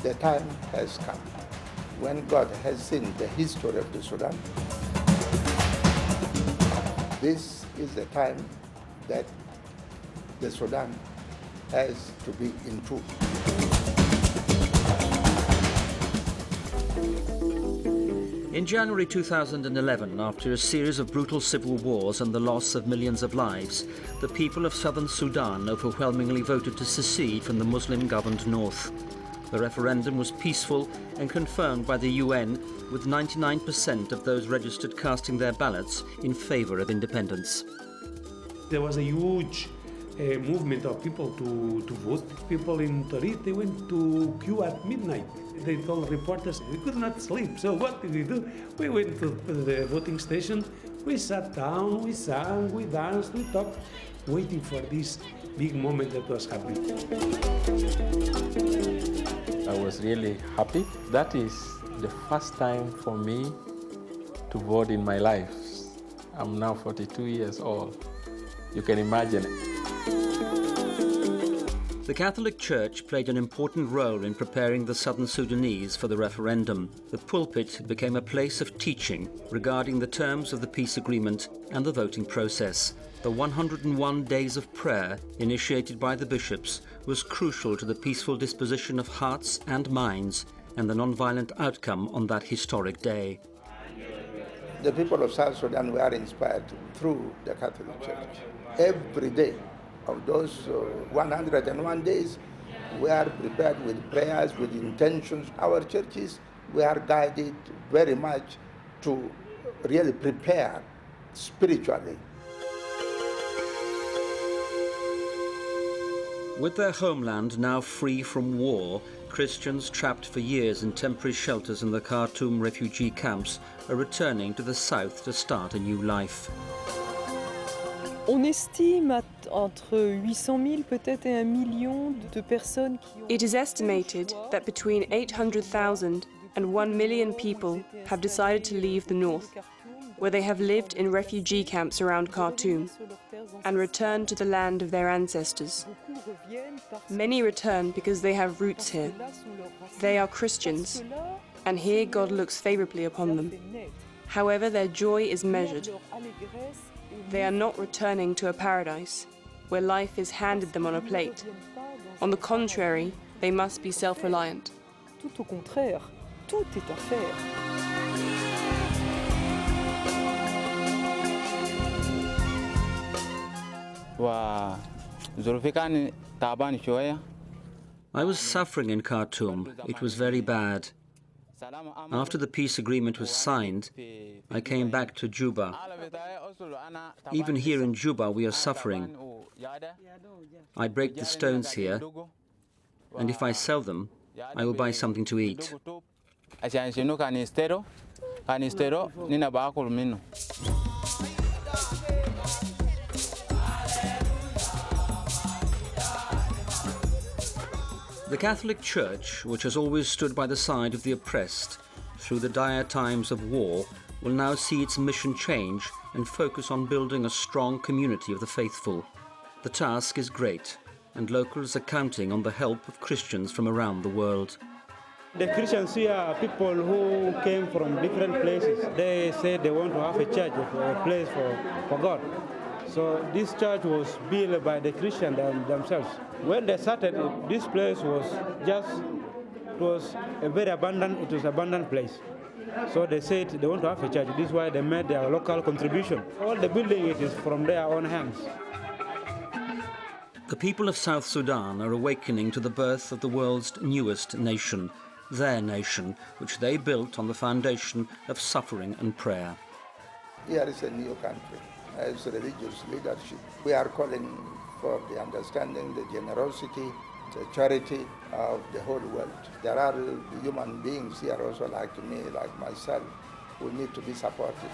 The time has come when God has seen the history of the Sudan. This is the time that the Sudan has to be in truth. In January 2011, after a series of brutal civil wars and the loss of millions of lives, the people of southern Sudan overwhelmingly voted to secede from the Muslim-governed north. The referendum was peaceful and confirmed by the UN, with 99% of those registered casting their ballots in favor of independence. There was a huge movement of people to vote. People in Torit, they went to queue at midnight. They told reporters we could not sleep. So what did we do? We went to the voting station. We sat down, we sang, we danced, we talked, waiting for this big moment that was happening. I was really happy. That is the first time for me to vote in my life. I'm now 42 years old. You can imagine it. The Catholic Church played an important role in preparing the southern Sudanese for the referendum. The pulpit became a place of teaching regarding the terms of the peace agreement and the voting process. The 101 days of prayer initiated by the bishops was crucial to the peaceful disposition of hearts and minds and the non-violent outcome on that historic day. The people of South Sudan were inspired through the Catholic Church. Every day of those 101 days, we are prepared with prayers, with intentions. Our churches, we are guided very much to really prepare spiritually. With their homeland now free from war, Christians trapped for years in temporary shelters in the Khartoum refugee camps are returning to the south to start a new life. On estime entre 800,000 peut-être et 1 million de personnes qui ont... It is estimated that between 800,000 and 1 million people have decided to leave the north, where they have lived in refugee camps around Khartoum, and return to the land of their ancestors. Many return because they have roots here. They are Christians, and here God looks favorably upon them. However, their joy is measured. They are not returning to a paradise, where life is handed them on a plate. On the contrary, they must be self-reliant. Tout au contraire, tout est à faire. I was suffering in Khartoum. It was very bad. After the peace agreement was signed, I came back to Juba. Even here in Juba, we are suffering. I break the stones here, and if I sell them, I will buy something to eat. The Catholic Church, which has always stood by the side of the oppressed through the dire times of war, will now see its mission change and focus on building a strong community of the faithful. The task is great, and locals are counting on the help of Christians from around the world. The Christians here are people who came from different places. They said they want to have a church, a place for God. So this church was built by the Christians themselves. When they started, this place was a very abandoned place. So they said they want to have a church. This is why they made their local contribution. All the building it is from their own hands. The people of South Sudan are awakening to the birth of the world's newest nation, their nation, which they built on the foundation of suffering and prayer. Here is a new country. As religious leadership, we are calling for the understanding, the generosity, the charity of the whole world. There are human beings here also like me, like myself, who need to be supported.